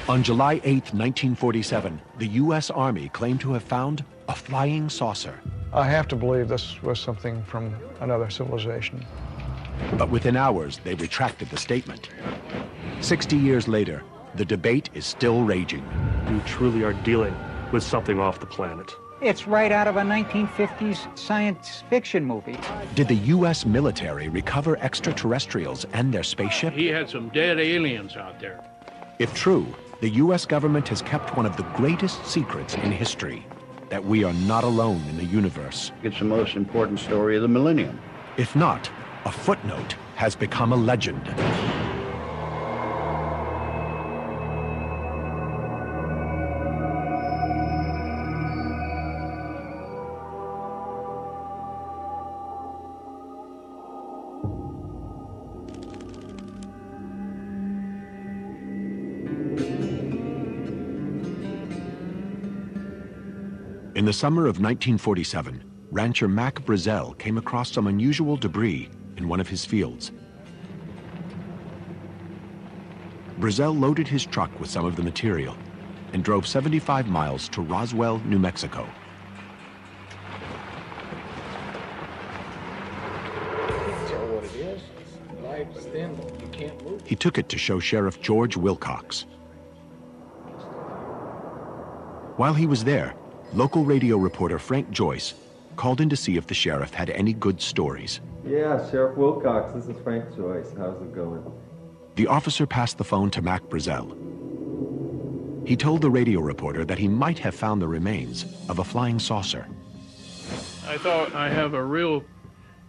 On July 8, 1947, the U.S. Army claimed to have found a flying saucer. I have to believe this was something from another civilization. But within hours, they retracted the statement. 60 years later, the debate is still raging. We truly are dealing with something off the planet. It's right out of a 1950s science fiction movie. Did the U.S. military recover extraterrestrials and their spaceship? He had some dead aliens out there. If true, the U.S. government has kept one of the greatest secrets in history, that we are not alone in the universe. It's the most important story of the millennium. If not, a footnote has become a legend. In the summer of 1947, rancher Mac Brazel came across some unusual debris in one of his fields. Brazel loaded his truck with some of the material and drove 75 miles to Roswell, New Mexico. He took it to show Sheriff George Wilcox. While he was there, local radio reporter Frank Joyce called in to see if the sheriff had any good stories. Yeah, Sheriff Wilcox, this is Frank Joyce. How's it going? The officer passed the phone to Mac Brazel. He told the radio reporter that he might have found the remains of a flying saucer. I thought, I have a real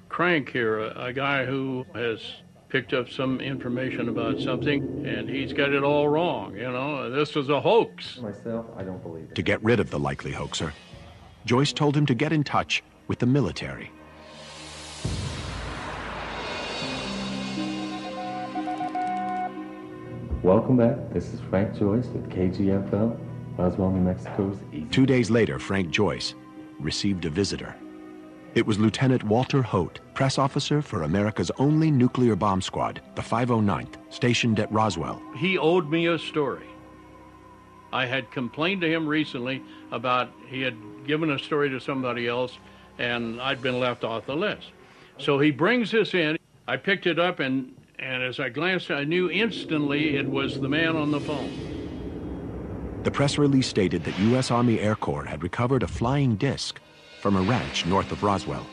crank here, a guy who has picked up some information about something, and he's got it all wrong, you know. This was a hoax. Myself, I don't believe it. To get rid of the likely hoaxer, Joyce told him to get in touch with the military. Welcome back. This is Frank Joyce with KGFL, Roswell, New Mexico's East. 2 days later, Frank Joyce received a visitor. It was Lieutenant Walter Hote, press officer for America's only nuclear bomb squad, the 509th, stationed at Roswell. He owed me a story. I had complained to him recently about he had given a story to somebody else, and I'd been left off the list. So he brings this in. I picked it up, and as I glanced, I knew instantly it was the man on the phone. The press release stated that U.S. Army Air Corps had recovered a flying disc from a ranch north of Roswell.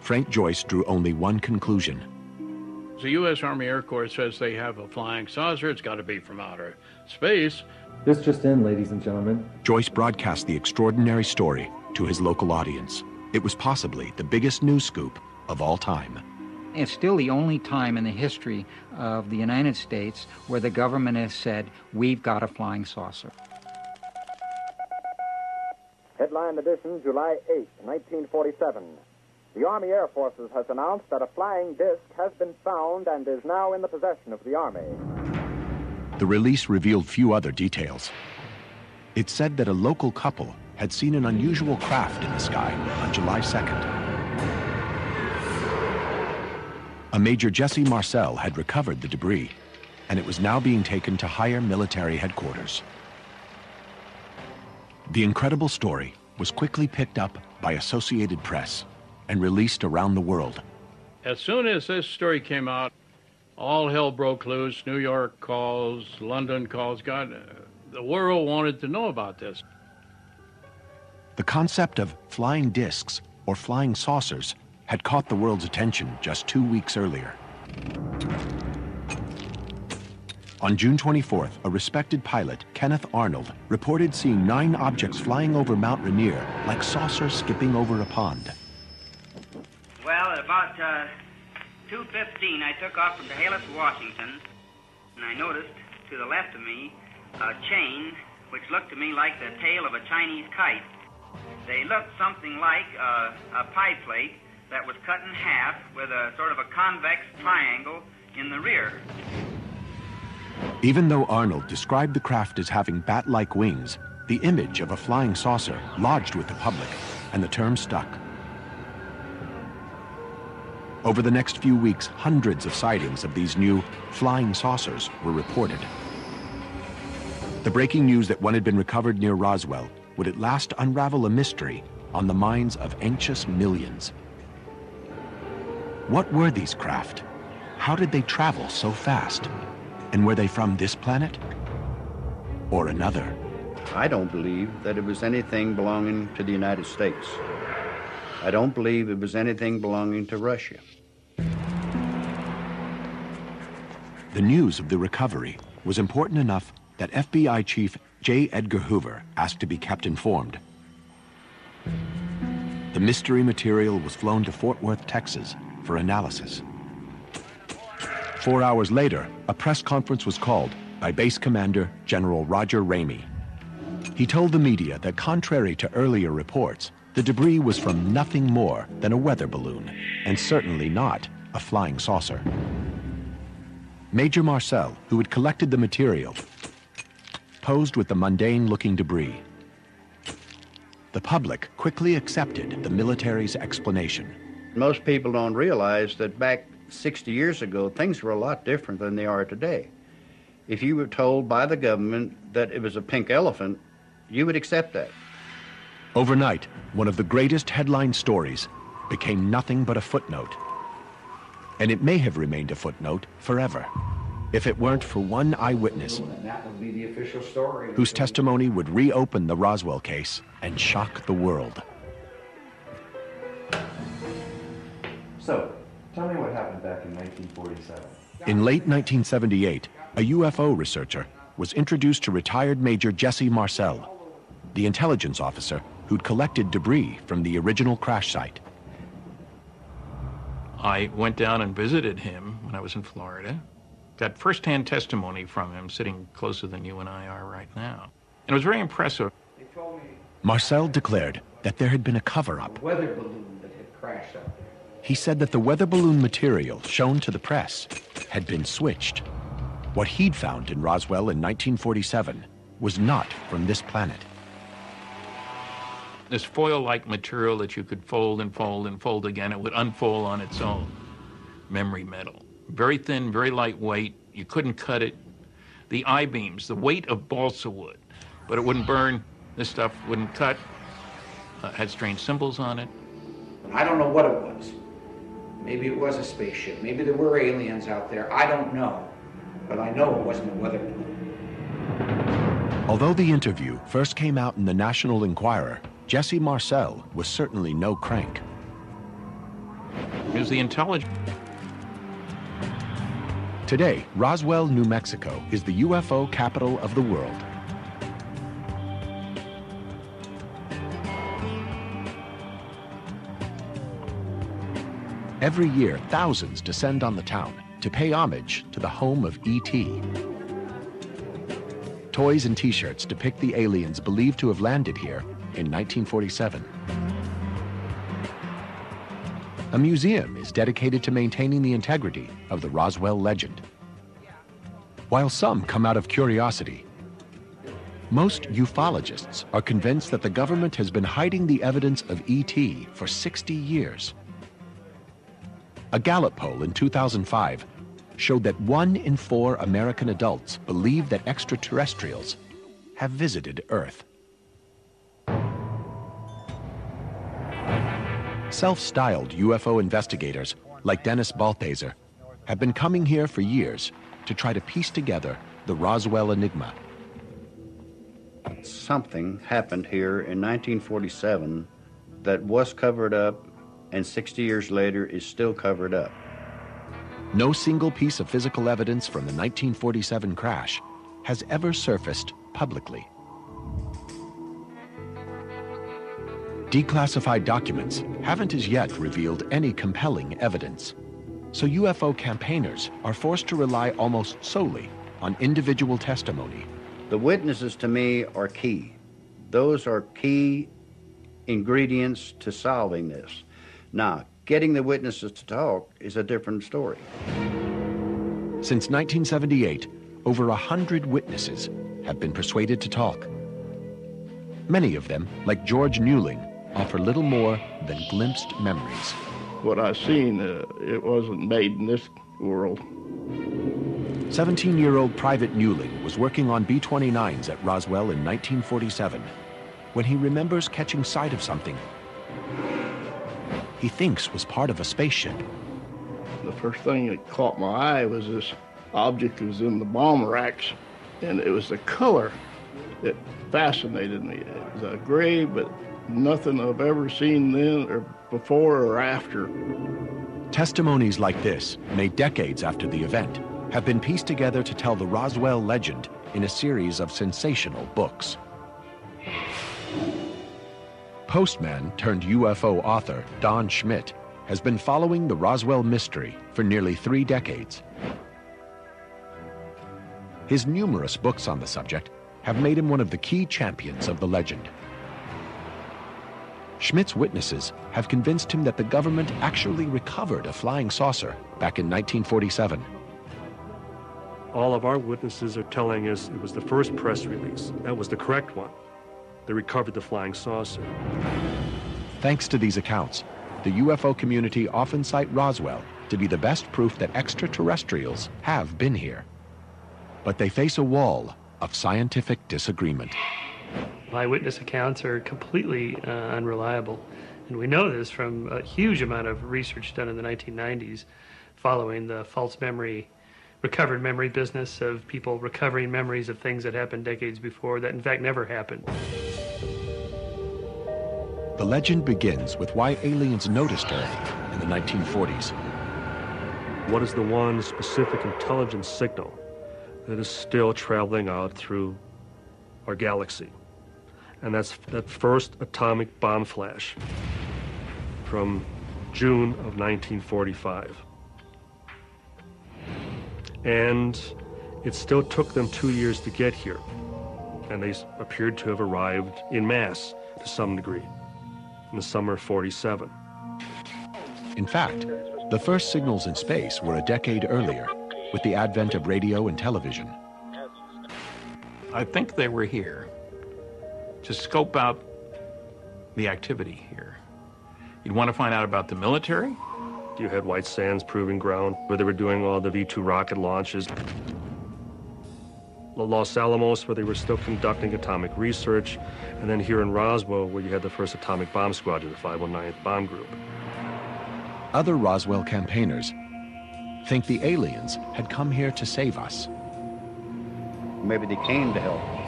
Frank Joyce drew only one conclusion. The U.S. Army Air Corps says they have a flying saucer. It's got to be from outer space. This just in, ladies and gentlemen. Joyce broadcast the extraordinary story to his local audience. It was possibly the biggest news scoop of all time. It's still the only time in the history of the United States where the government has said, we've got a flying saucer. Headline edition, July 8, 1947. The Army Air Forces has announced that a flying disc has been found and is now in the possession of the Army. The release revealed few other details. It said that a local couple had seen an unusual craft in the sky on July 2nd. A Major Jesse Marcel had recovered the debris, and it was now being taken to higher military headquarters. The incredible story was quickly picked up by Associated Press and released around the world. As soon as this story came out, all hell broke loose. New York calls, London calls. God, the world wanted to know about this. The concept of flying discs or flying saucers had caught the world's attention just 2 weeks earlier. On June 24th, a respected pilot, Kenneth Arnold, reported seeing 9 objects flying over Mount Rainier like saucers skipping over a pond. Well, at about 2:15, I took off from Chehalis, Washington, and I noticed to the left of me a chain which looked to me like the tail of a Chinese kite. They looked something like a pie plate that was cut in half with a sort of a convex triangle in the rear. Even though Arnold described the craft as having bat-like wings, the image of a flying saucer lodged with the public, and the term stuck. Over the next few weeks, hundreds of sightings of these new flying saucers were reported. The breaking news that one had been recovered near Roswell would at last unravel a mystery on the minds of anxious millions. What were these craft? How did they travel so fast? And were they from this planet or another? I don't believe that it was anything belonging to the United States. I don't believe it was anything belonging to Russia. The news of the recovery was important enough that FBI Chief J. Edgar Hoover asked to be kept informed. The mystery material was flown to Fort Worth, Texas, for analysis. 4 hours later, a press conference was called by Base Commander General Roger Ramey. He told the media that contrary to earlier reports, the debris was from nothing more than a weather balloon, and certainly not a flying saucer. Major Marcel, who had collected the material, posed with the mundane-looking debris. The public quickly accepted the military's explanation. Most people don't realize that back 60 years ago, things were a lot different than they are today. If you were told by the government that it was a pink elephant, you would accept that. Overnight, one of the greatest headline stories became nothing but a footnote. And it may have remained a footnote forever, if it weren't for one eyewitness That would be the official story. whose testimony would reopen the Roswell case and shock the world. So, tell me what happened back in 1947. In late 1978, a UFO researcher was introduced to retired Major Jesse Marcel, the intelligence officer who'd collected debris from the original crash site. I went down and visited him when I was in Florida. Got first-hand testimony from him, sitting closer than you and I are right now. And it was very impressive. Marcel declared that there had been a cover-up. Weather balloon that had crashed up there. He said that the weather balloon material shown to the press had been switched. What he'd found in Roswell in 1947 was not from this planet. This foil-like material that you could fold and fold and fold again, it would unfold on its own. Memory metal. Very thin, very lightweight. You couldn't cut it. The I-beams, the weight of balsa wood, but it wouldn't burn. This stuff wouldn't cut. Had strange symbols on it. I don't know what it was. Maybe it was a spaceship. Maybe there were aliens out there. I don't know. But I know it wasn't a weather balloon. Although the interview first came out in the National Enquirer, Jesse Marcel was certainly no crank. It was the intelligence. Today, Roswell, New Mexico is the UFO capital of the world. Every year, thousands descend on the town to pay homage to the home of E.T. Toys and t-shirts depict the aliens believed to have landed here in 1947. A museum is dedicated to maintaining the integrity of the Roswell legend. While some come out of curiosity, most ufologists are convinced that the government has been hiding the evidence of ET for 60 years. A Gallup poll in 2005 showed that 1 in 4 American adults believe that extraterrestrials have visited Earth. Self-styled UFO investigators like Dennis Balthaser have been coming here for years to try to piece together the Roswell enigma. Something happened here in 1947 that was covered up, and 60 years later is still covered up. No single piece of physical evidence from the 1947 crash has ever surfaced publicly. Declassified documents haven't as yet revealed any compelling evidence, so UFO campaigners are forced to rely almost solely on individual testimony. The witnesses, to me, are key. Those are key ingredients to solving this. Now, getting the witnesses to talk is a different story. Since 1978, over 100 witnesses have been persuaded to talk. Many of them, like George Newling, offer little more than glimpsed memories. what I seen, it wasn't made in this world. 17-year-old Private Newling was working on B-29s at Roswell in 1947 when he remembers catching sight of something he thinks was part of a spaceship. The first thing that caught my eye was this object that was in the bomb racks, and it was the color that fascinated me. It was a gray, but nothing I've ever seen then or before or after. Testimonies like this, made decades after the event, have been pieced together to tell the Roswell legend in a series of sensational books. Postman turned UFO author Don Schmitt has been following the Roswell mystery for nearly 3 decades. His numerous books on the subject have made him one of the key champions of the legend. Schmitt's witnesses have convinced him that the government actually recovered a flying saucer back in 1947. All of our witnesses are telling us it was the first press release. That was the correct one. They recovered the flying saucer. Thanks to these accounts, the UFO community often cite Roswell to be the best proof that extraterrestrials have been here. But they face a wall of scientific disagreement. Eyewitness accounts are completely unreliable. And we know this from a huge amount of research done in the 1990s following the false memory, recovered memory business of people recovering memories of things that happened decades before that in fact never happened. The legend begins with why aliens noticed Earth in the 1940s. What is the one specific intelligence signal that is still traveling out through our galaxy? And that's that first atomic bomb flash from June of 1945. And it still took them 2 years to get here. And they appeared to have arrived in mass to some degree in the summer of 47. In fact, the first signals in space were a decade earlier, with the advent of radio and television. I think they were here to scope out the activity here. You'd want to find out about the military. You had White Sands Proving Ground, where they were doing all the V-2 rocket launches. Los Alamos, where they were still conducting atomic research. And then here in Roswell, where you had the first atomic bomb squadron, the 519th Bomb Group. Other Roswell campaigners think the aliens had come here to save us. Maybe they came to help us.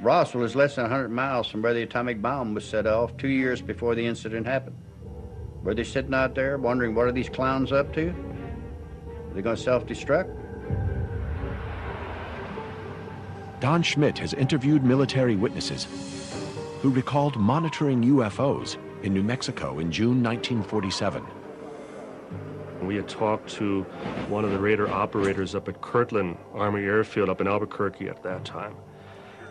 Roswell is less than 100 miles from where the atomic bomb was set off 2 years before the incident happened. Were they sitting out there wondering, what are these clowns up to? Are they going to self-destruct? Don Schmitt has interviewed military witnesses who recalled monitoring UFOs in New Mexico in June 1947. We had talked to one of the radar operators up at Kirtland Army Airfield up in Albuquerque at that time,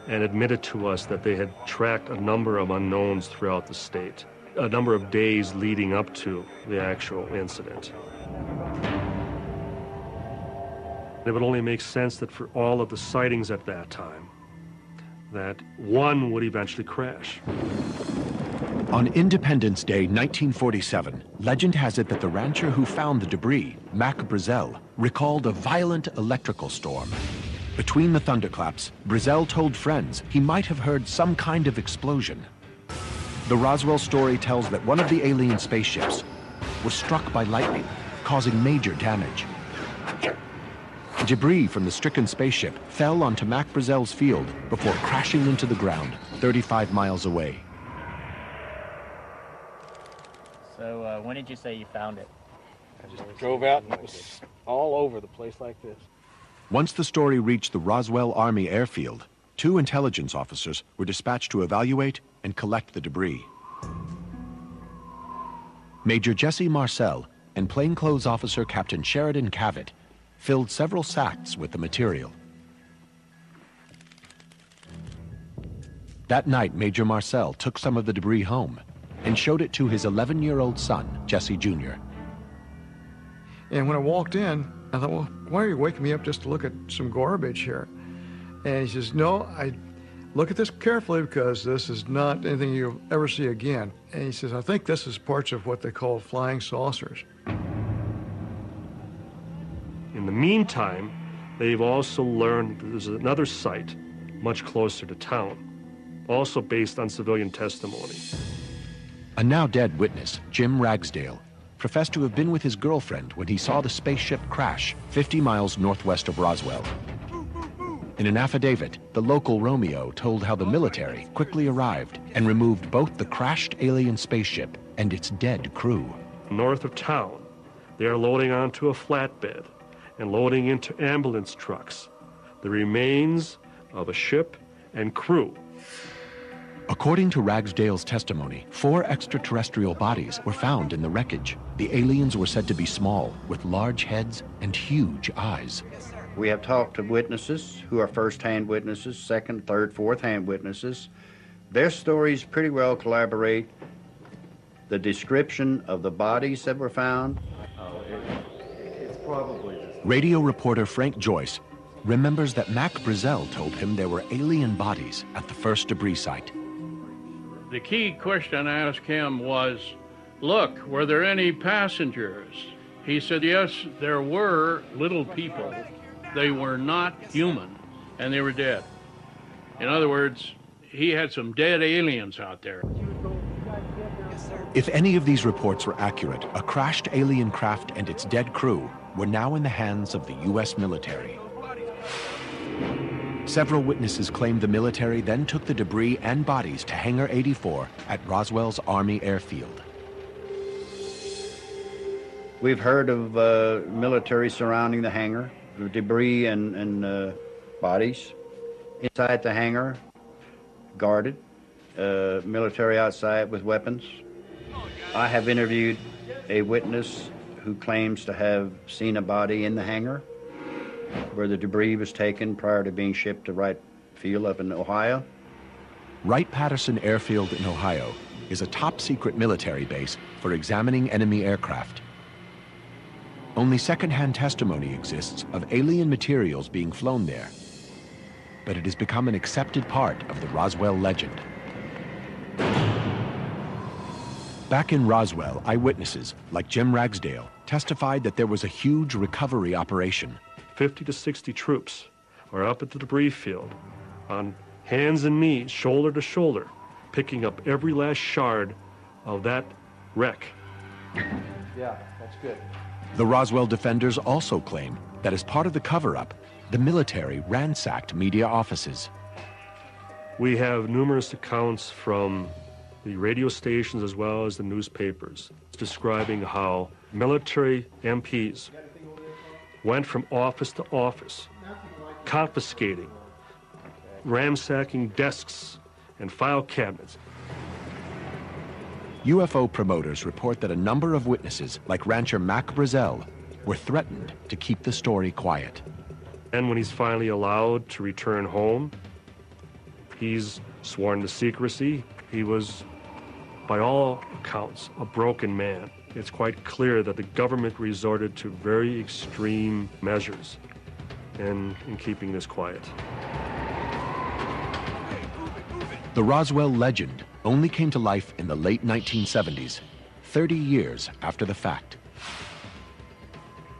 and admitted to us that they had tracked a number of unknowns throughout the state, a number of days leading up to the actual incident. It would only make sense that for all of the sightings at that time, that one would eventually crash. On Independence Day 1947, legend has it that the rancher who found the debris, Mac Brazel, recalled a violent electrical storm. Between the thunderclaps, Brazel told friends he might have heard some kind of explosion. The Roswell story tells that one of the alien spaceships was struck by lightning, causing major damage. Debris from the stricken spaceship fell onto Mac Brazel's field before crashing into the ground 35 miles away. So when did you say you found it? I just drove out and it was all over the place like this. Once the story reached the Roswell Army Airfield, 2 intelligence officers were dispatched to evaluate and collect the debris. Major Jesse Marcel and plainclothes officer Captain Sheridan Cavett filled several sacks with the material. That night, Major Marcel took some of the debris home and showed it to his 11-year-old son, Jesse Jr. And when I walked in, I thought, well, why are you waking me up just to look at some garbage here? And he says, no, look at this carefully because this is not anything you'll ever see again. And he says, I think this is parts of what they call flying saucers. In the meantime, they've also learned that there's another site much closer to town, also based on civilian testimony. A now dead witness, Jim Ragsdale, professed to have been with his girlfriend when he saw the spaceship crash 50 miles northwest of Roswell. In an affidavit, the local Romeo told how the military quickly arrived and removed both the crashed alien spaceship and its dead crew. North of town, they are loading onto a flatbed and loading into ambulance trucks the remains of a ship and crew. According to Ragsdale's testimony, 4 extraterrestrial bodies were found in the wreckage. The aliens were said to be small, with large heads and huge eyes. We have talked to witnesses who are first-hand witnesses, second, third, fourth-hand witnesses. Their stories pretty well collaborate. The description of the bodies that were found. It's probably just... Radio reporter Frank Joyce remembers that Mac Brazel told him there were alien bodies at the first debris site. The key question I asked him was, look, were there any passengers? He said, yes, there were little people. They were not human, and they were dead. In other words, he had some dead aliens out there. If any of these reports were accurate, a crashed alien craft and its dead crew were now in the hands of the U.S. military. Several witnesses claimed the military then took the debris and bodies to Hangar 84 at Roswell's Army Airfield. We've heard of military surrounding the hangar, the debris and bodies. Inside the hangar, guarded, military outside with weapons. I have interviewed a witness who claims to have seen a body in the hangar where the debris was taken prior to being shipped to Wright Field up in Ohio. Wright-Patterson Airfield in Ohio is a top-secret military base for examining enemy aircraft. Only second-hand testimony exists of alien materials being flown there, but it has become an accepted part of the Roswell legend. Back in Roswell, eyewitnesses, like Jim Ragsdale, testified that there was a huge recovery operation. 50 to 60 troops are up at the debris field on hands and knees, shoulder to shoulder, picking up every last shard of that wreck. Yeah, that's good. The Roswell defenders also claim that as part of the cover-up, the military ransacked media offices. We have numerous accounts from the radio stations as well as the newspapers describing how military MPs went from office to office, confiscating, ransacking desks and file cabinets. UFO promoters report that a number of witnesses, like rancher Mac Brazel, were threatened to keep the story quiet. And when he's finally allowed to return home, he's sworn to secrecy. He was, by all accounts, a broken man. It's quite clear that the government resorted to very extreme measures in keeping this quiet. The Roswell legend only came to life in the late 1970s, 30 years after the fact.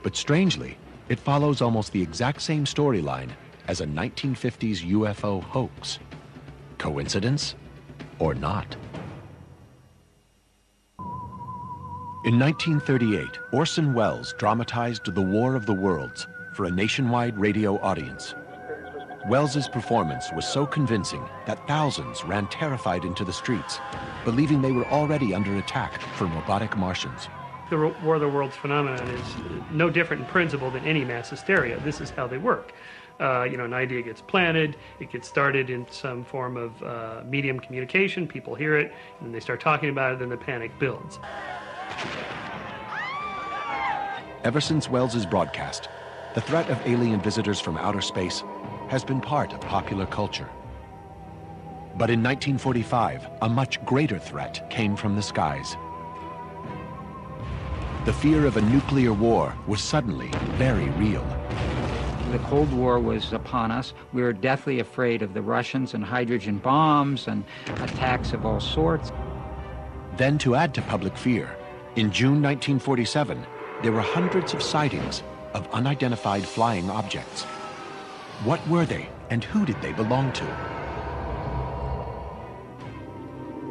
But strangely, it follows almost the exact same storyline as a 1950s UFO hoax. Coincidence or not? In 1938, Orson Welles dramatized The War of the Worlds for a nationwide radio audience. Welles's performance was so convincing that thousands ran terrified into the streets, believing they were already under attack from robotic Martians. The War of the Worlds phenomenon is no different in principle than any mass hysteria. This is how they work. An idea gets planted, it gets started in some form of medium communication, people hear it, and they start talking about it, then the panic builds. Ever since Welles's broadcast, the threat of alien visitors from outer space has been part of popular culture. But in 1945, a much greater threat came from the skies. The fear of a nuclear war was suddenly very real. The Cold War was upon us. We were deathly afraid of the Russians and hydrogen bombs and attacks of all sorts. Then, to add to public fear, in June 1947, there were hundreds of sightings of unidentified flying objects. What were they, and who did they belong to?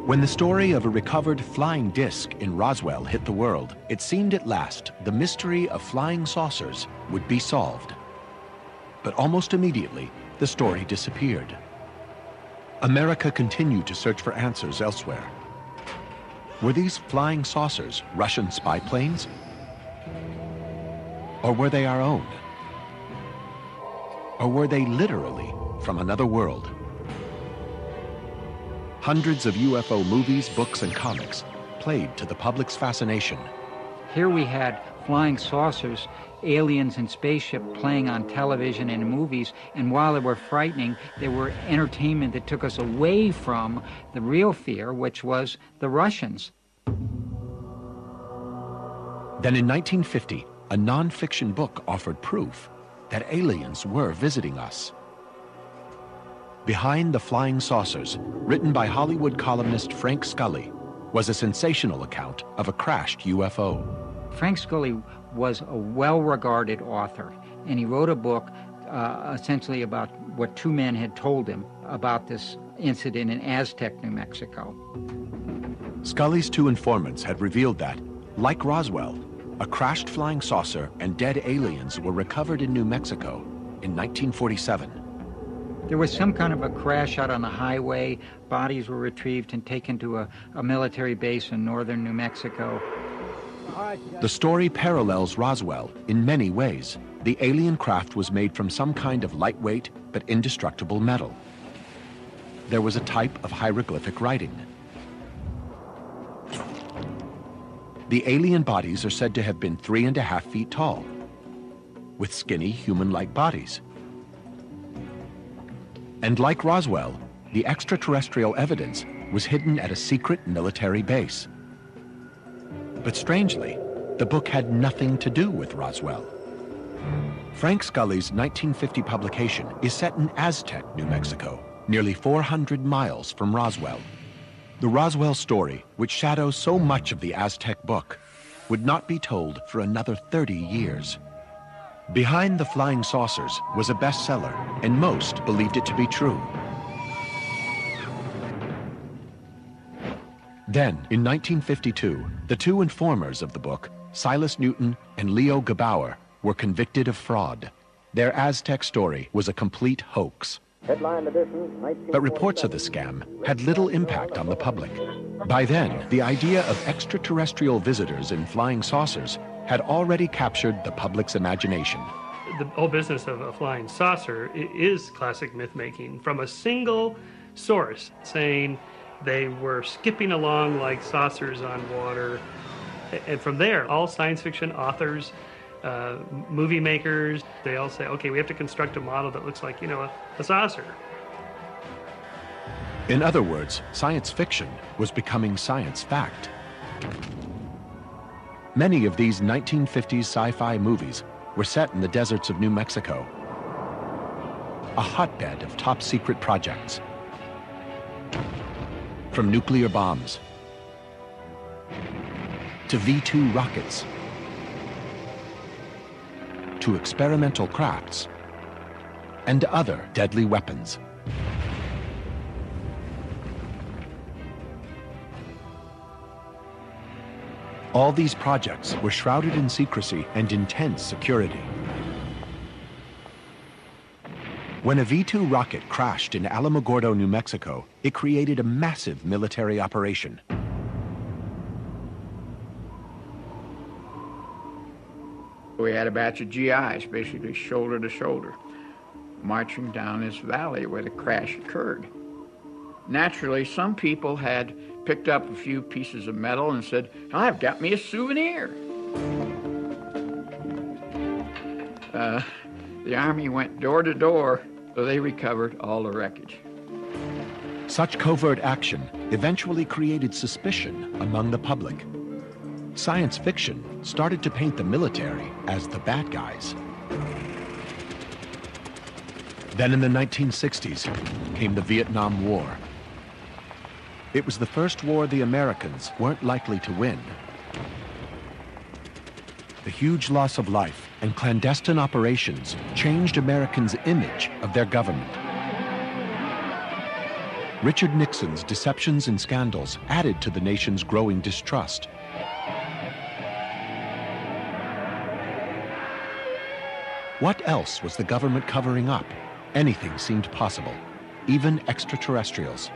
When the story of a recovered flying disc in Roswell hit the world, it seemed at last the mystery of flying saucers would be solved. But almost immediately, the story disappeared. America continued to search for answers elsewhere. Were these flying saucers Russian spy planes? Or were they our own? Or were they literally from another world? Hundreds of UFO movies, books, and comics played to the public's fascination. Here we had flying saucers, aliens and spaceship playing on television and movies, and while they were frightening, they were entertainment that took us away from the real fear, which was the Russians. Then in 1950, a non-fiction book offered proof that aliens were visiting us. Behind the Flying Saucers, written by Hollywood columnist Frank Scully, was a sensational account of a crashed UFO. Frank Scully was a well-regarded author, and he wrote a book essentially about what two men had told him about this incident in Aztec, New Mexico. Scully's two informants had revealed that, like Roswell, a crashed flying saucer and dead aliens were recovered in New Mexico in 1947. There was some kind of a crash out on the highway. Bodies were retrieved and taken to a military base in northern New Mexico. The story parallels Roswell in many ways. The alien craft was made from some kind of lightweight but indestructible metal. There was a type of hieroglyphic writing. The alien bodies are said to have been 3.5 feet tall, with skinny human-like bodies. And like Roswell, the extraterrestrial evidence was hidden at a secret military base. But strangely, the book had nothing to do with Roswell. Frank Scully's 1950 publication is set in Aztec, New Mexico, nearly 400 miles from Roswell. The Roswell story, which shadows so much of the Aztec book, would not be told for another 30 years. Behind the Flying Saucers was a bestseller, and most believed it to be true. Then, in 1952, the two informers of the book, Silas Newton and Leo Gebauer, were convicted of fraud. Their Aztec story was a complete hoax. Headline edition, But reports of the scam had little impact on the public. By then, the idea of extraterrestrial visitors in flying saucers had already captured the public's imagination. The whole business of a flying saucer is classic myth-making from a single source saying they were skipping along like saucers on water. And from there, all science fiction authors, movie makers, they all say, okay, we have to construct a model that looks like, a saucer. In other words, science fiction was becoming science fact. Many of these 1950s sci-fi movies were set in the deserts of New Mexico, a hotbed of top-secret projects. From nuclear bombs to V-2 rockets to experimental crafts and other deadly weapons. All these projects were shrouded in secrecy and intense security. When a V-2 rocket crashed in Alamogordo, New Mexico, it created a massive military operation. We had a batch of GIs, basically shoulder to shoulder, marching down this valley where the crash occurred. Naturally, some people had picked up a few pieces of metal and said, I've got me a souvenir. The Army went door to door, so they recovered all the wreckage. Such covert action eventually created suspicion among the public. Science fiction started to paint the military as the bad guys. Then in the 1960s came the Vietnam War. It was the first war the Americans weren't likely to win. The huge loss of life and clandestine operations changed Americans' image of their government. Richard Nixon's deceptions and scandals added to the nation's growing distrust. What else was the government covering up? Anything seemed possible, even extraterrestrials.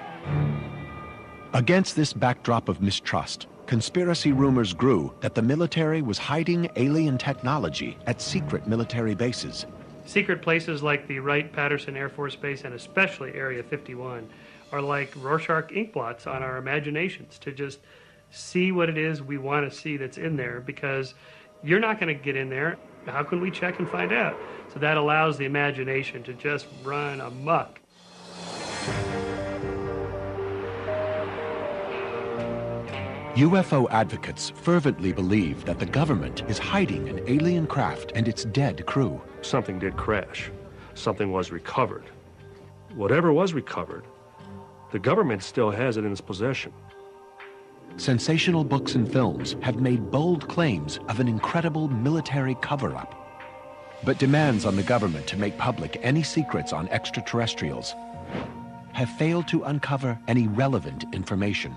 Against this backdrop of mistrust, conspiracy rumors grew that the military was hiding alien technology at secret military bases. Secret places like the Wright-Patterson Air Force Base and especially Area 51 are like Rorschach ink blots on our imaginations to just see what it is we want to see that's in there, because you're not going to get in there. How can we check and find out? So that allows the imagination to just run amok. UFO advocates fervently believe that the government is hiding an alien craft and its dead crew. Something did crash. Something was recovered. Whatever was recovered, the government still has it in its possession. Sensational books and films have made bold claims of an incredible military cover-up. But demands on the government to make public any secrets on extraterrestrials have failed to uncover any relevant information.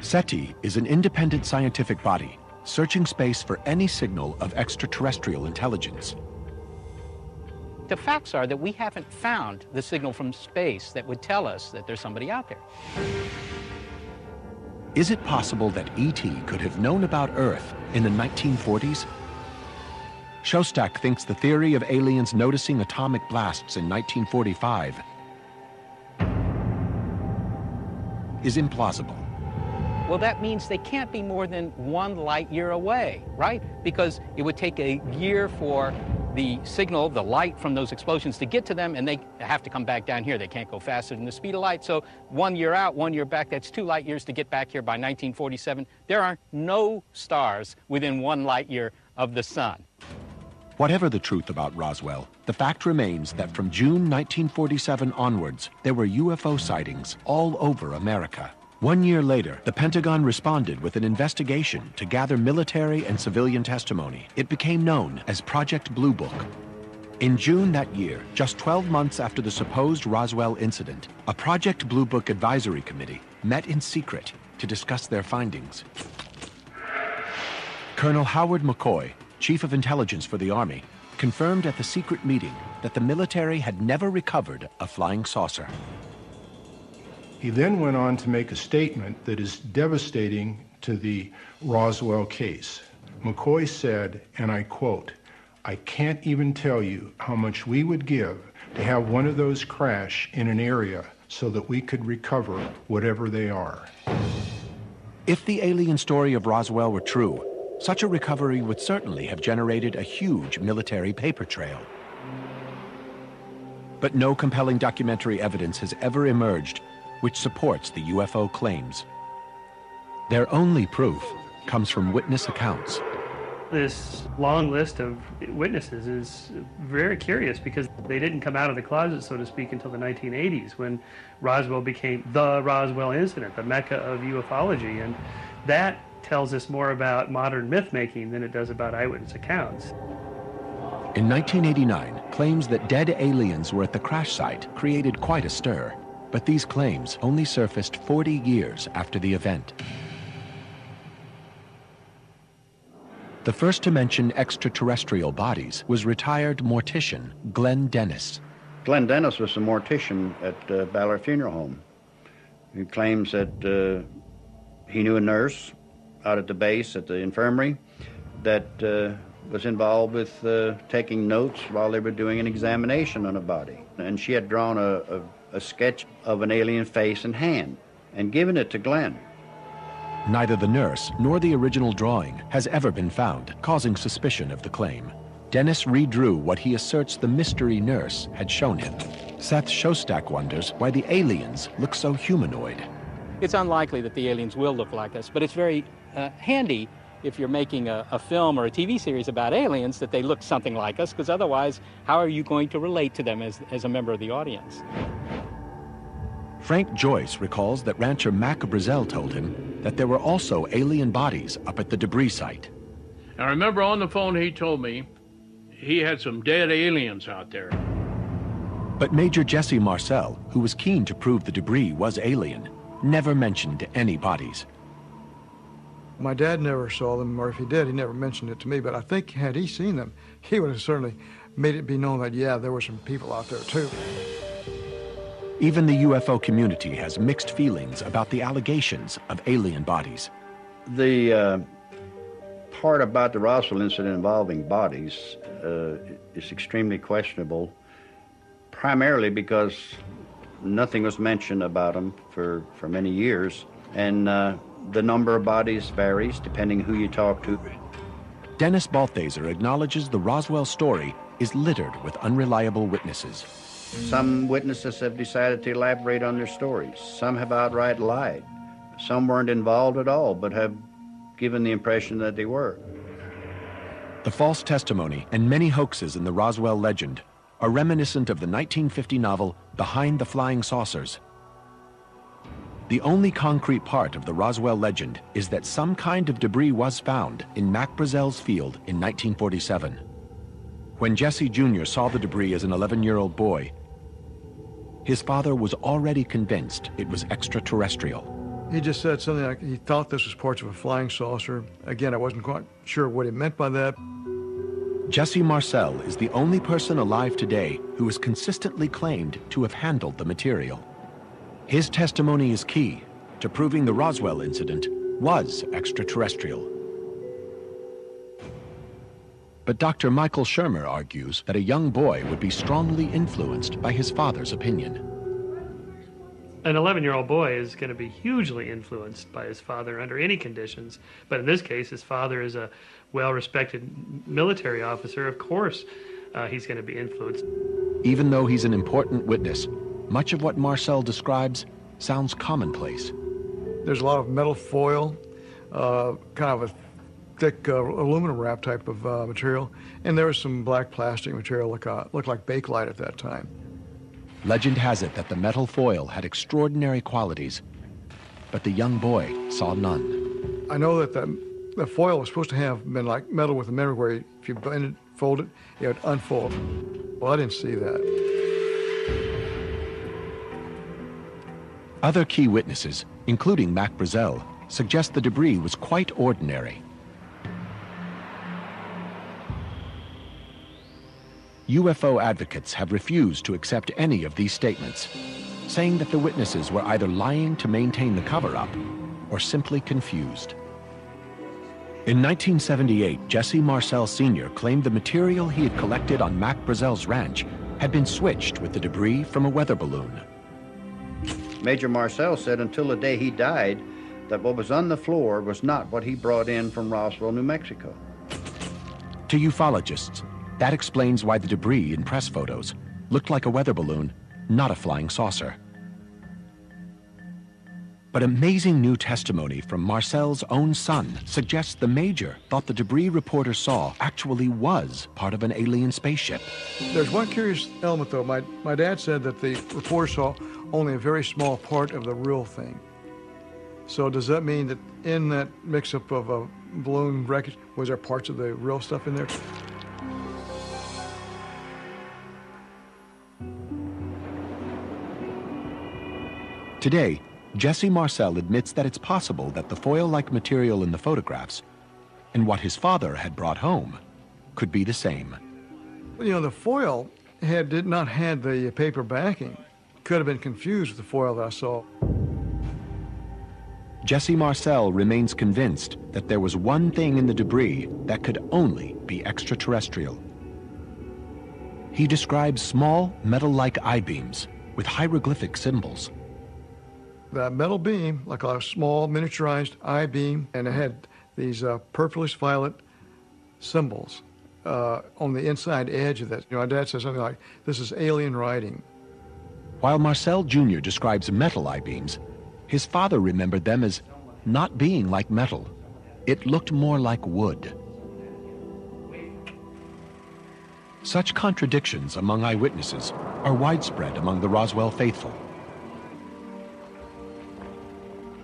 SETI is an independent scientific body searching space for any signal of extraterrestrial intelligence. The facts are that we haven't found the signal from space that would tell us that there's somebody out there. Is it possible that ET could have known about Earth in the 1940s? Shostak thinks the theory of aliens noticing atomic blasts in 1945 is implausible. Well, that means they can't be more than 1 light year away, right? Because it would take a year for the signal, the light from those explosions to get to them, and they have to come back down here. They can't go faster than the speed of light. So 1 year out, 1 year back, that's 2 light years to get back here by 1947. There are no stars within 1 light year of the sun. Whatever the truth about Roswell, the fact remains that from June 1947 onwards, there were UFO sightings all over America. 1 year later, the Pentagon responded with an investigation to gather military and civilian testimony. It became known as Project Blue Book. In June that year, just 12 months after the supposed Roswell incident, a Project Blue Book advisory committee met in secret to discuss their findings. Colonel Howard McCoy, Chief of Intelligence for the Army, confirmed at the secret meeting that the military had never recovered a flying saucer. He then went on to make a statement that is devastating to the Roswell case. McCoy said, and I quote, "I can't even tell you how much we would give to have one of those crash in an area so that we could recover whatever they are." If the alien story of Roswell were true, such a recovery would certainly have generated a huge military paper trail. But no compelling documentary evidence has ever emerged which supports the UFO claims. Their only proof comes from witness accounts. This long list of witnesses is very curious because they didn't come out of the closet, so to speak, until the 1980s when Roswell became the Roswell incident, the mecca of ufology, and that tells us more about modern myth-making than it does about eyewitness accounts. In 1989, claims that dead aliens were at the crash site created quite a stir. But these claims only surfaced 40 years after the event. The first to mention extraterrestrial bodies was retired mortician Glenn Dennis. Glenn Dennis was the mortician at Ballard Funeral Home. He claims that he knew a nurse out at the base at the infirmary that was involved with taking notes while they were doing an examination on a body. And she had drawn a sketch of an alien face and hand and given it to Glenn. Neither the nurse nor the original drawing has ever been found, causing suspicion of the claim. Dennis redrew what he asserts the mystery nurse had shown him. Seth Shostak wonders why the aliens look so humanoid. It's unlikely that the aliens will look like us, but it's very handy if you're making a film or a TV series about aliens, that they look something like us, because otherwise, how are you going to relate to them as a member of the audience? Frank Joyce recalls that rancher Mac Brazel told him that there were also alien bodies up at the debris site. I remember on the phone he told me he had some dead aliens out there. But Major Jesse Marcel, who was keen to prove the debris was alien, never mentioned any bodies. My dad never saw them, or if he did, he never mentioned it to me, but I think had he seen them, he would have certainly made it be known that, yeah, there were some people out there too. Even the UFO community has mixed feelings about the allegations of alien bodies. The part about the Roswell incident involving bodies is extremely questionable, primarily because nothing was mentioned about them for many years, and the number of bodies varies depending who you talk to. Dennis Balthaser acknowledges the Roswell story is littered with unreliable witnesses. Some witnesses have decided to elaborate on their stories. Some have outright lied. Some weren't involved at all, but have given the impression that they were. The false testimony and many hoaxes in the Roswell legend are reminiscent of the 1950 novel Behind the Flying Saucers. The only concrete part of the Roswell legend is that some kind of debris was found in Mac Brazel's field in 1947. When Jesse Jr. saw the debris as an 11-year-old boy, his father was already convinced it was extraterrestrial. He just said something like he thought this was parts of a flying saucer. Again, I wasn't quite sure what he meant by that. Jesse Marcel is the only person alive today who has consistently claimed to have handled the material. His testimony is key to proving the Roswell incident was extraterrestrial. But Dr. Michael Shermer argues that a young boy would be strongly influenced by his father's opinion. An 11-year-old boy is going to be hugely influenced by his father under any conditions. But in this case, his father is a well-respected military officer. Of course, he's going to be influenced. Even though he's an important witness, much of what Marcel describes sounds commonplace. There's a lot of metal foil, kind of a thick aluminum wrap type of material, and there was some black plastic material looked like bakelite at that time. Legend has it that the metal foil had extraordinary qualities, but the young boy saw none. I know that the foil was supposed to have been like metal with a memory where if you bend it, fold it, it would unfold. Well, I didn't see that. Other key witnesses, including Mac Brazel, suggest the debris was quite ordinary. UFO advocates have refused to accept any of these statements, saying that the witnesses were either lying to maintain the cover-up or simply confused. In 1978, Jesse Marcel Sr. claimed the material he had collected on Mac Brazel's ranch had been switched with the debris from a weather balloon. Major Marcel said until the day he died that what was on the floor was not what he brought in from Roswell, New Mexico. To ufologists, that explains why the debris in press photos looked like a weather balloon, not a flying saucer. But amazing new testimony from Marcel's own son suggests the Major thought the debris reporter saw actually was part of an alien spaceship. There's one curious element, though. My dad said that the reporter saw only a very small part of the real thing. So does that mean that in that mix-up of a balloon wreckage, was there parts of the real stuff in there? Today, Jesse Marcel admits that it's possible that the foil-like material in the photographs and what his father had brought home could be the same. You know, the foil did not have the paper backing. Could have been confused with the foil that I saw. Jesse Marcel remains convinced that there was one thing in the debris that could only be extraterrestrial. He describes small metal-like I-beams with hieroglyphic symbols. That metal beam, like a small miniaturized I-beam, and it had these purplish violet symbols on the inside edge of that. You know, my dad says something like, "This is alien writing." While Marcel Jr. describes metal I-beams, his father remembered them as not being like metal. it looked more like wood. Such contradictions among eyewitnesses are widespread among the Roswell faithful.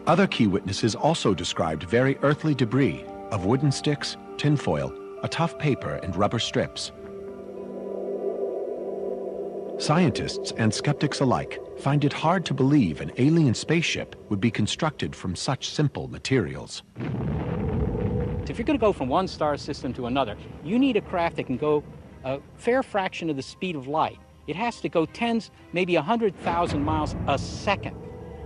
Other key witnesses also described very earthly debris of wooden sticks, tinfoil, a tough paper, and rubber strips. Scientists and skeptics alike find it hard to believe an alien spaceship would be constructed from such simple materials. If you're going to go from one star system to another, you need a craft that can go a fair fraction of the speed of light. It has to go tens, maybe 100,000 miles a second.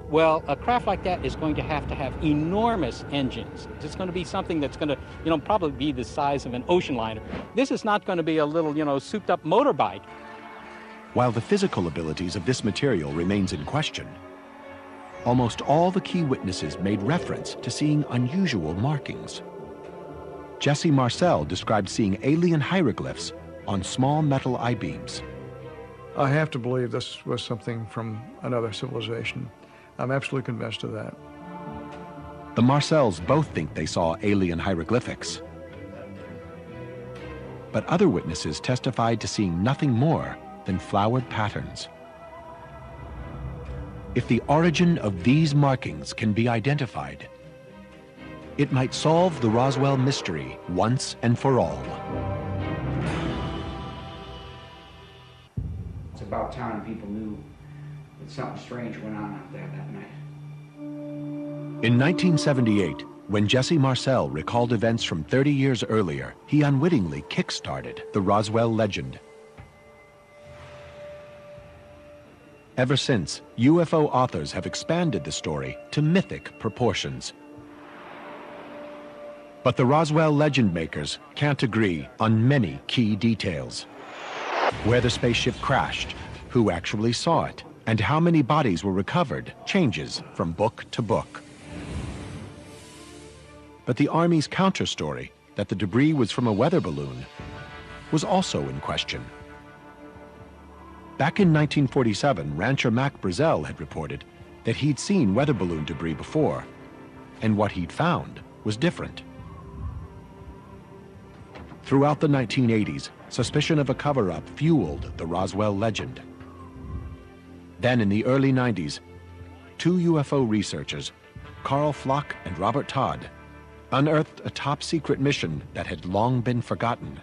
Well, a craft like that is going to have enormous engines. It's going to be something that's going to, probably be the size of an ocean liner. This is not going to be a little, souped-up motorbike. While the physical abilities of this material remains in question, almost all the key witnesses made reference to seeing unusual markings. Jesse Marcel described seeing alien hieroglyphs on small metal I-beams. I have to believe this was something from another civilization. I'm absolutely convinced of that. The Marcels both think they saw alien hieroglyphics. But other witnesses testified to seeing nothing more than flowered patterns. If the origin of these markings can be identified, it might solve the Roswell mystery once and for all. It's about time people knew that something strange went on out there that night. In 1978, when Jesse Marcel recalled events from 30 years earlier, he unwittingly kick-started the Roswell legend. Ever since, UFO authors have expanded the story to mythic proportions. But the Roswell legend makers can't agree on many key details. Where the spaceship crashed, who actually saw it, and how many bodies were recovered changes from book to book. But the Army's counter-story that the debris was from a weather balloon was also in question. Back in 1947, rancher Mac Brazel had reported that he'd seen weather balloon debris before, and what he'd found was different. Throughout the 1980s, suspicion of a cover-up fueled the Roswell legend. Then in the early 90s, two UFO researchers, Carl Flock and Robert Todd, unearthed a top-secret mission that had long been forgotten.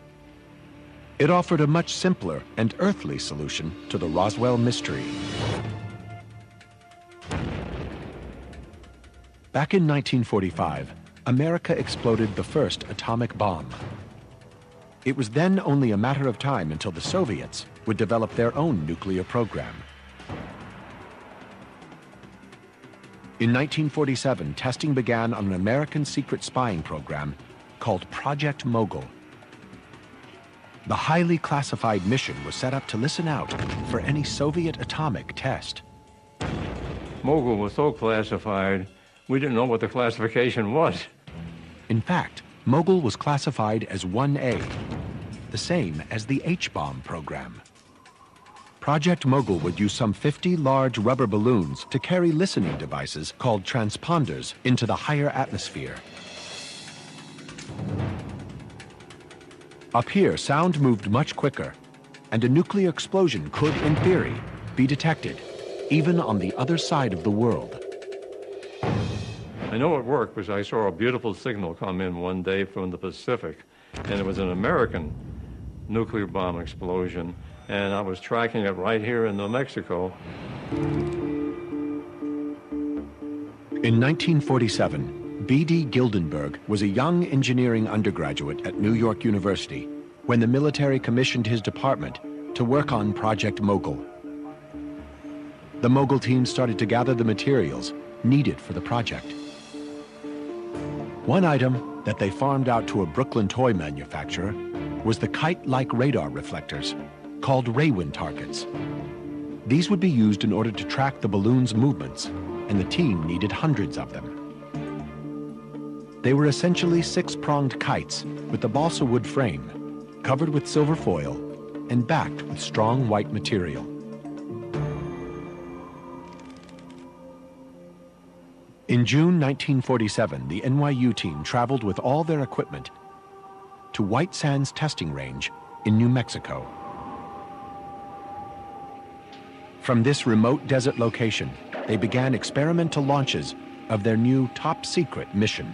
It offered a much simpler and earthly solution to the Roswell mystery. Back in 1945, America exploded the first atomic bomb. It was then only a matter of time until the Soviets would develop their own nuclear program. In 1947, testing began on an American secret spying program called Project Mogul. The highly classified mission was set up to listen out for any Soviet atomic test. Mogul was so classified, we didn't know what the classification was. In fact, Mogul was classified as 1A, the same as the H-bomb program. Project Mogul would use some 50 large rubber balloons to carry listening devices called transponders into the higher atmosphere. Up here, sound moved much quicker, and a nuclear explosion could, in theory, be detected, even on the other side of the world. I know it worked because I saw a beautiful signal come in one day from the Pacific, and it was an American nuclear bomb explosion, and I was tracking it right here in New Mexico. In 1947, B.D. Gildenberg was a young engineering undergraduate at New York University when the military commissioned his department to work on Project Mogul. The Mogul team started to gather the materials needed for the project. One item that they farmed out to a Brooklyn toy manufacturer was the kite-like radar reflectors called Raywin targets. These would be used in order to track the balloon's movements, and the team needed hundreds of them. They were essentially six-pronged kites with the balsa wood frame, covered with silver foil, and backed with strong white material. In June 1947, the NYU team traveled with all their equipment to White Sands Testing Range in New Mexico. From this remote desert location, they began experimental launches of their new top-secret mission.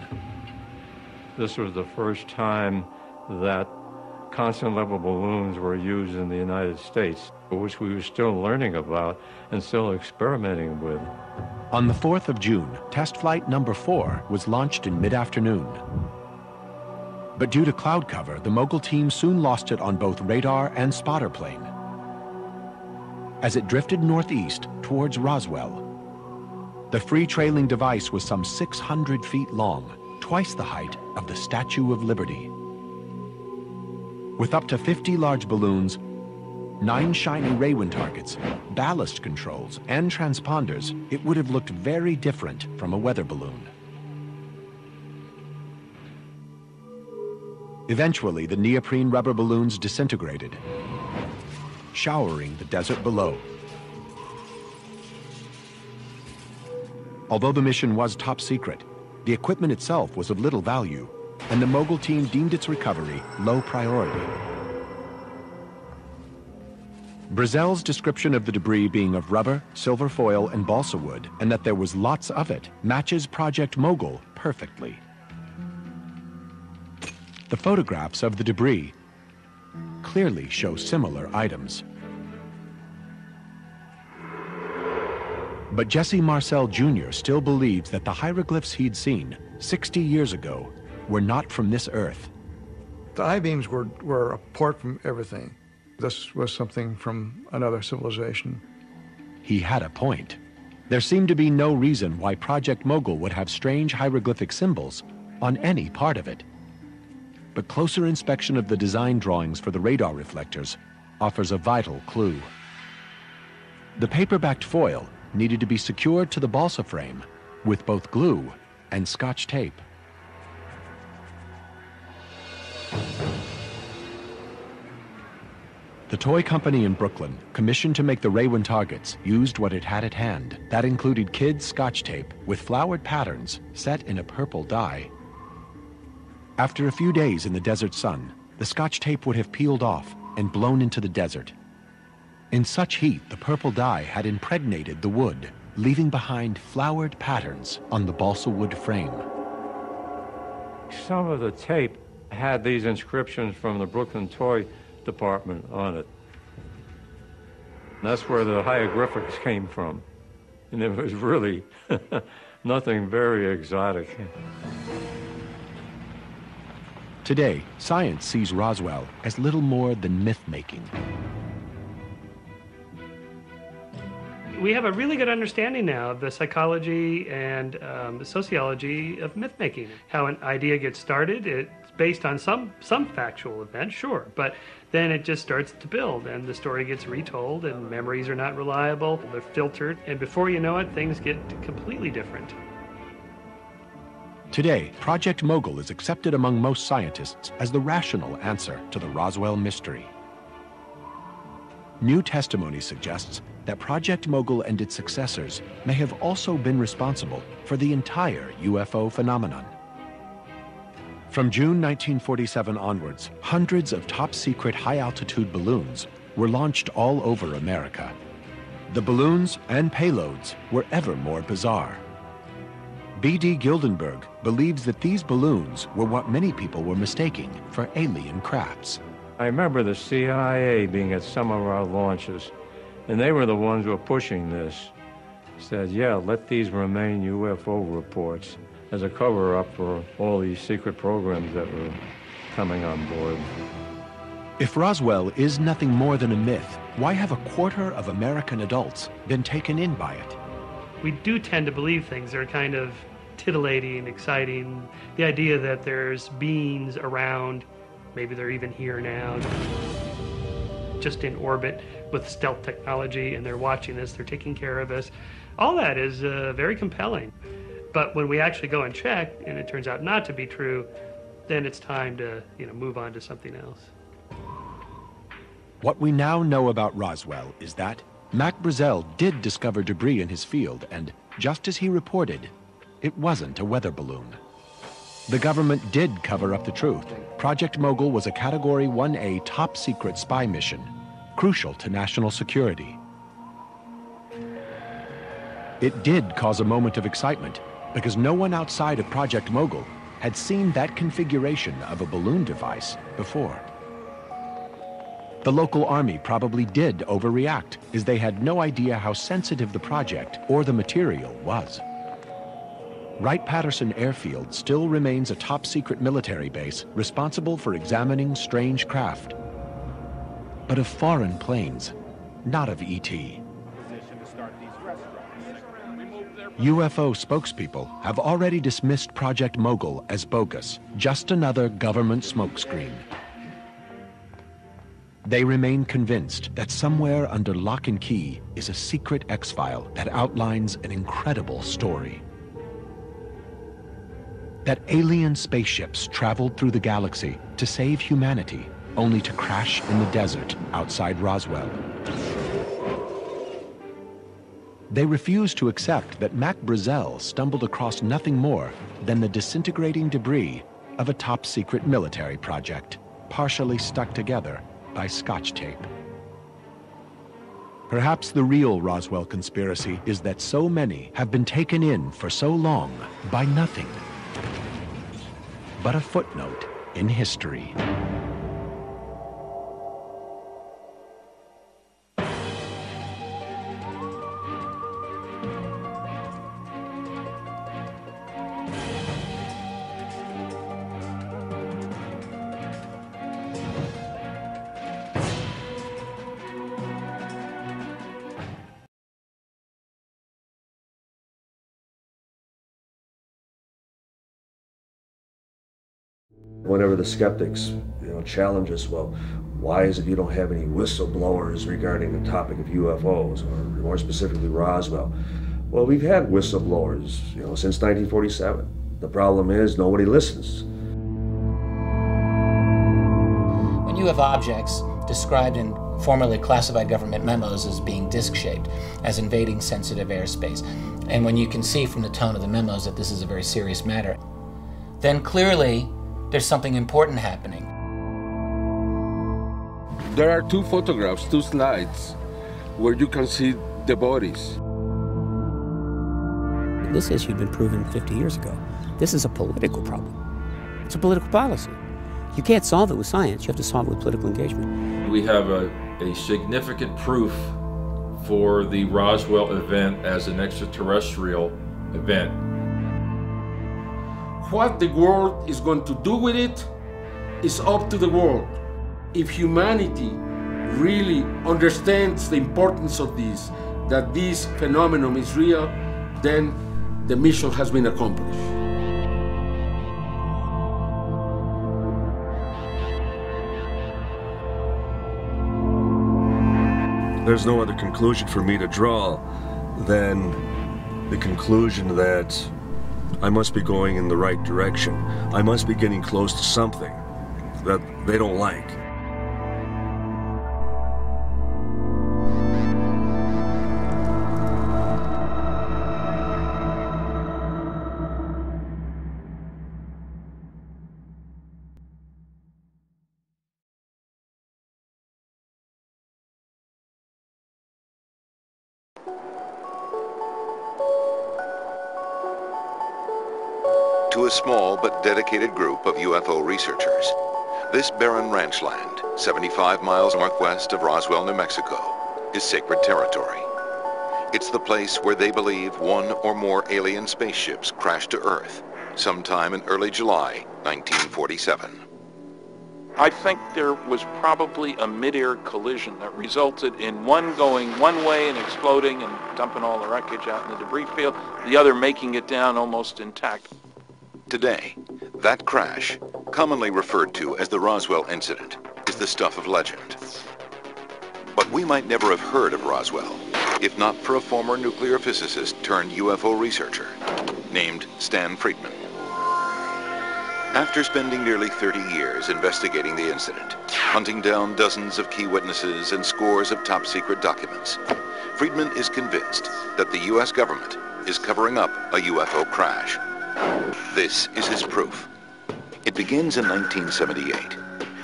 This was the first time that constant level balloons were used in the United States, which we were still learning about and still experimenting with. On the 4th of June, test flight number 4 was launched in mid-afternoon. But due to cloud cover, the Mogul team soon lost it on both radar and spotter plane. As it drifted northeast towards Roswell, the free trailing device was some 600 feet long, twice the height of the Statue of Liberty. With up to 50 large balloons, 9 shiny Raywin targets, ballast controls, and transponders, it would have looked very different from a weather balloon. Eventually, the neoprene rubber balloons disintegrated, showering the desert below. Although the mission was top secret, the equipment itself was of little value, and the Mogul team deemed its recovery low priority. Brazel's description of the debris being of rubber, silver foil, and balsa wood, and that there was lots of it, matches Project Mogul perfectly. The photographs of the debris clearly show similar items. But Jesse Marcel Jr. still believes that the hieroglyphs he'd seen 60 years ago were not from this earth. The I-beams were apart from everything. This was something from another civilization. He had a point. There seemed to be no reason why Project Mogul would have strange hieroglyphic symbols on any part of it. But closer inspection of the design drawings for the radar reflectors offers a vital clue. The paper-backed foil needed to be secured to the balsa frame with both glue and Scotch tape. The toy company in Brooklyn, commissioned to make the Raywin targets, used what it had at hand. That included kids' Scotch tape with flowered patterns set in a purple dye. After a few days in the desert sun, the Scotch tape would have peeled off and blown into the desert. In such heat, the purple dye had impregnated the wood, leaving behind flowered patterns on the balsa wood frame. Some of the tape had these inscriptions from the Brooklyn toy department on it. And that's where the hieroglyphics came from. And it was really nothing very exotic. Today, science sees Roswell as little more than myth-making. We have a really good understanding now of the psychology and the sociology of myth-making. How an idea gets started, it's based on some factual event, sure, but then it just starts to build, and the story gets retold, and memories are not reliable, they're filtered, and before you know it, things get completely different. Today, Project Mogul is accepted among most scientists as the rational answer to the Roswell mystery. New testimony suggests that Project Mogul and its successors may have also been responsible for the entire UFO phenomenon. From June 1947 onwards, hundreds of top-secret high-altitude balloons were launched all over America. The balloons and payloads were ever more bizarre. B.D. Gildenberg believes that these balloons were what many people were mistaking for alien crafts. I remember the CIA being at some of our launches, and they were the ones who were pushing this. Said, yeah, let these remain UFO reports as a cover-up for all these secret programs that were coming on board. If Roswell is nothing more than a myth, why have a quarter of American adults been taken in by it? We do tend to believe things that are kind of titillating, exciting. The idea that there's beings around, maybe they're even here now, just in orbit with stealth technology, and they're watching us, they're taking care of us. All that is very compelling. But when we actually go and check, and it turns out not to be true, then it's time to, move on to something else. What we now know about Roswell is that Mac Brazel did discover debris in his field, and just as he reported, it wasn't a weather balloon. The government did cover up the truth. Project Mogul was a Category 1A top-secret spy mission, crucial to national security. It did cause a moment of excitement because no one outside of Project Mogul had seen that configuration of a balloon device before. The local army probably did overreact, as they had no idea how sensitive the project or the material was. Wright-Patterson Airfield still remains a top-secret military base responsible for examining strange craft, but of foreign planes, not of ET. UFO spokespeople have already dismissed Project Mogul as bogus, just another government smokescreen. They remain convinced that somewhere under lock and key is a secret X-file that outlines an incredible story. That alien spaceships traveled through the galaxy to save humanity, only to crash in the desert outside Roswell. They refuse to accept that Mac Brazel stumbled across nothing more than the disintegrating debris of a top-secret military project, partially stuck together by Scotch tape. Perhaps the real Roswell conspiracy is that so many have been taken in for so long by nothing but a footnote in history. Whenever the skeptics, challenge us, well, why is it you don't have any whistleblowers regarding the topic of UFOs, or more specifically Roswell? Well, we've had whistleblowers, since 1947. The problem is nobody listens. When you have objects described in formerly classified government memos as being disc-shaped, as invading sensitive airspace, and when you can see from the tone of the memos that this is a very serious matter, then clearly there's something important happening. There are two photographs, two slides, where you can see the bodies. This issue had been proven 50 years ago. This is a political problem. It's a political policy. You can't solve it with science. You have to solve it with political engagement. We have a significant proof for the Roswell event as an extraterrestrial event. What the world is going to do with it is up to the world. If humanity really understands the importance of this, that this phenomenon is real, then the mission has been accomplished. There's no other conclusion for me to draw than the conclusion that I must be going in the right direction. I must be getting close to something that they don't like. To a small but dedicated group of UFO researchers, this barren ranch land, 75 miles northwest of Roswell, New Mexico, is sacred territory. It's the place where they believe one or more alien spaceships crashed to Earth sometime in early July 1947. I think there was probably a mid-air collision that resulted in one going one way and exploding and dumping all the wreckage out in the debris field, the other making it down almost intact. Today, that crash, commonly referred to as the Roswell incident, is the stuff of legend. But we might never have heard of Roswell if not for a former nuclear physicist turned UFO researcher named Stan Friedman. After spending nearly 30 years investigating the incident, hunting down dozens of key witnesses and scores of top-secret documents, Friedman is convinced that the U.S. government is covering up a UFO crash. This is his proof. It begins in 1978,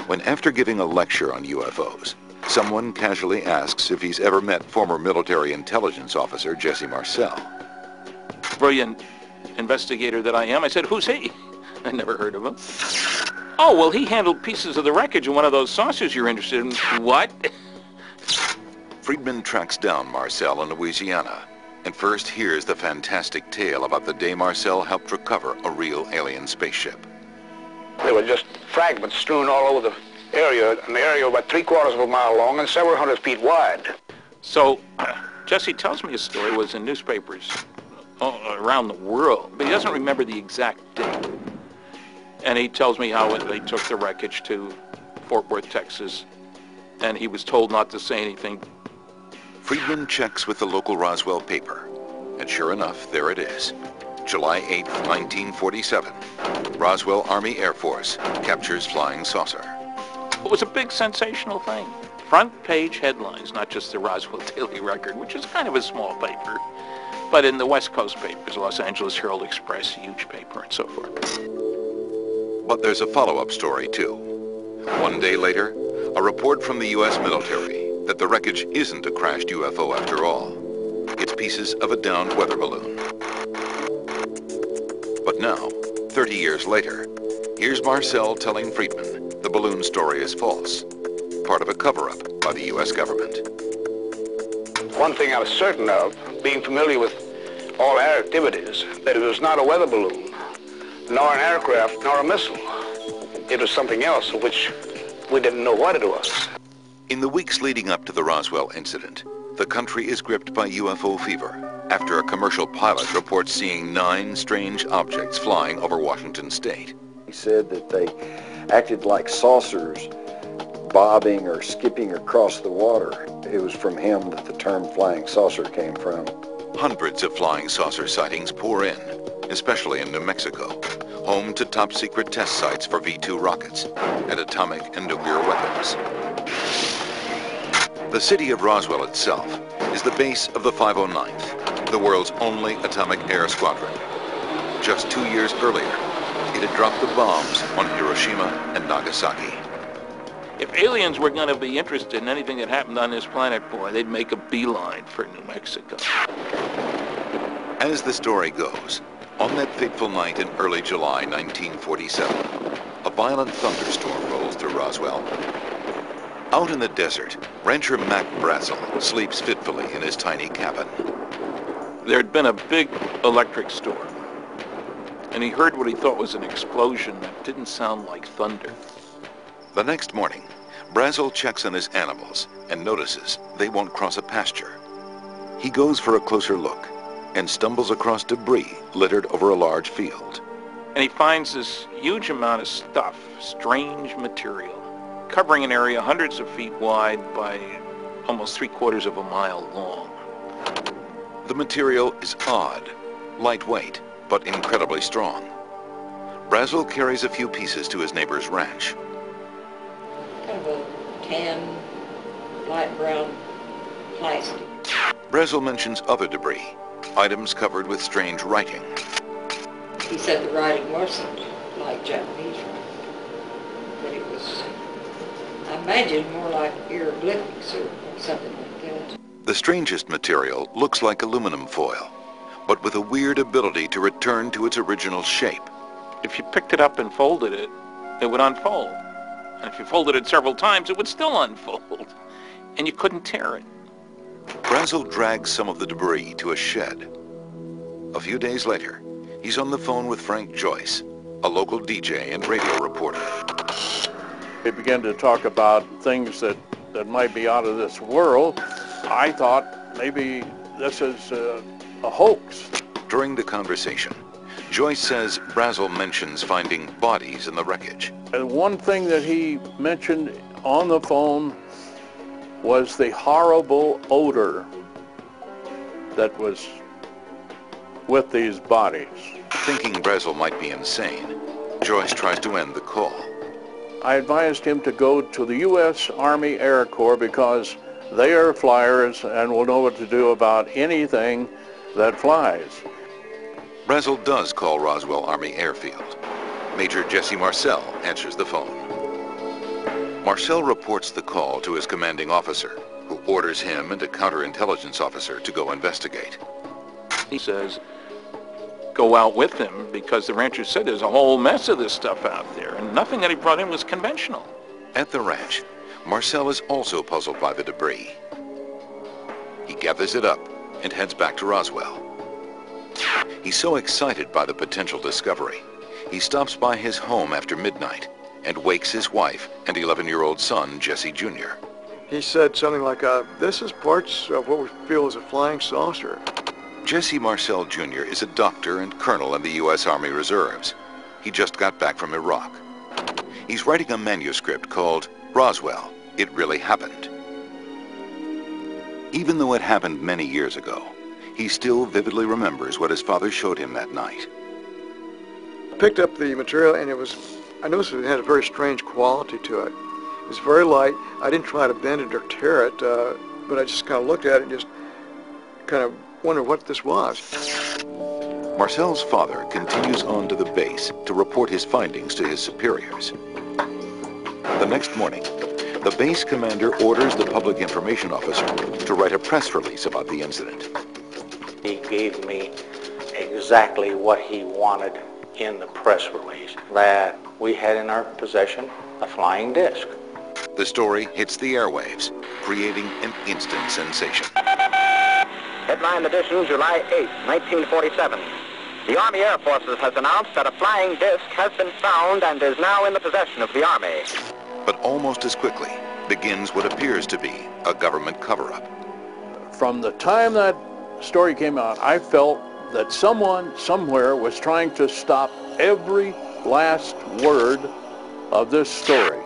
when after giving a lecture on UFOs, someone casually asks if he's ever met former military intelligence officer Jesse Marcel. Brilliant investigator that I am, I said, "Who's he?" I never heard of him. "Oh, well, he handled pieces of the wreckage in one of those saucers you're interested in." What? Friedman tracks down Marcel in Louisiana and first hears the fantastic tale about the day Marcel helped recover a real alien spaceship. There were just fragments strewn all over the area, an area about 3/4 of a mile long and several hundred feet wide. So, Jesse tells me his story was in newspapers around the world, but he doesn't remember the exact date. And he tells me how they took the wreckage to Fort Worth, Texas, and he was told not to say anything. Friedman checks with the local Roswell paper, and sure enough, there it is. July 8, 1947. Roswell Army Air Force captures flying saucer. It was a big sensational thing. Front page headlines, not just the Roswell Daily Record, which is kind of a small paper, but in the West Coast papers, Los Angeles Herald Express, huge paper, and so forth. But there's a follow-up story, too. One day later, a report from the U.S. military that the wreckage isn't a crashed UFO after all. It's pieces of a downed weather balloon. But now, 30 years later, here's Marcel telling Friedman the balloon story is false, part of a cover-up by the U.S. government. One thing I was certain of, being familiar with all air activities, that it was not a weather balloon, nor an aircraft, nor a missile. It was something else of which we didn't know what it was. In the weeks leading up to the Roswell incident, the country is gripped by UFO fever after a commercial pilot reports seeing 9 strange objects flying over Washington state. He said that they acted like saucers bobbing or skipping across the water. It was from him that the term flying saucer came from. Hundreds of flying saucer sightings pour in, especially in New Mexico, home to top-secret test sites for V-2 rockets and atomic and nuclear weapons. The city of Roswell itself is the base of the 509th, the world's only atomic air squadron. Just 2 years earlier, it had dropped the bombs on Hiroshima and Nagasaki. If aliens were going to be interested in anything that happened on this planet, boy, they'd make a beeline for New Mexico. As the story goes, on that fateful night in early July 1947, a violent thunderstorm rolls through Roswell. Out in the desert, rancher Mac Brazel sleeps fitfully in his tiny cabin. There had been a big electric storm, and he heard what he thought was an explosion that didn't sound like thunder. The next morning, Brazel checks on his animals and notices they won't cross a pasture. He goes for a closer look and stumbles across debris littered over a large field. And he finds this huge amount of stuff, strange material, covering an area hundreds of feet wide by almost 3/4 of a mile long. The material is odd, lightweight, but incredibly strong. Brazel carries a few pieces to his neighbor's ranch. Kind of a tan, light brown plastic. Brazel mentions other debris, items covered with strange writing. He said the writing wasn't like Japanese writing, but it was, I imagine, more like hieroglyphics or something like that. The strangest material looks like aluminum foil, but with a weird ability to return to its original shape. If you picked it up and folded it, it would unfold. And if you folded it several times, it would still unfold. And you couldn't tear it. Brazel drags some of the debris to a shed. A few days later, he's on the phone with Frank Joyce, a local DJ and radio reporter. They began to talk about things that might be out of this world. I thought maybe this is a hoax. During the conversation, Joyce says Brazel mentions finding bodies in the wreckage. And one thing that he mentioned on the phone was the horrible odor that was with these bodies. Thinking Brazel might be insane, Joyce tries to end the call. I advised him to go to the U.S. Army Air Corps because they are flyers and will know what to do about anything that flies. Brazel does call Roswell Army Airfield. Major Jesse Marcel answers the phone. Marcel reports the call to his commanding officer, who orders him and a counterintelligence officer to go investigate. He says, go out with him, because the rancher said there's a whole mess of this stuff out there, and nothing that he brought in was conventional. At the ranch, Marcel is also puzzled by the debris. He gathers it up and heads back to Roswell. He's so excited by the potential discovery, he stops by his home after midnight and wakes his wife and 11-year-old son, Jesse Jr. He said something like, this is parts of what we feel is a flying saucer. Jesse Marcel Jr. is a doctor and colonel in the U.S. Army Reserves. He just got back from Iraq. He's writing a manuscript called Roswell, It Really Happened. Even though it happened many years ago, he still vividly remembers what his father showed him that night. I picked up the material and I noticed it had a very strange quality to it. It was very light. I didn't try to bend it or tear it, but I just kind of looked at it and just kind of wondered what this was. Marcel's father continues on to the base to report his findings to his superiors. The next morning, the base commander orders the public information officer to write a press release about the incident. He gave me exactly what he wanted in the press release, that we had in our possession a flying disc. The story hits the airwaves, creating an instant sensation. Headline edition, July 8, 1947. The Army Air Forces has announced that a flying disc has been found and is now in the possession of the Army. But almost as quickly begins what appears to be a government cover-up. From the time that story came out, I felt that someone somewhere was trying to stop every last word of this story.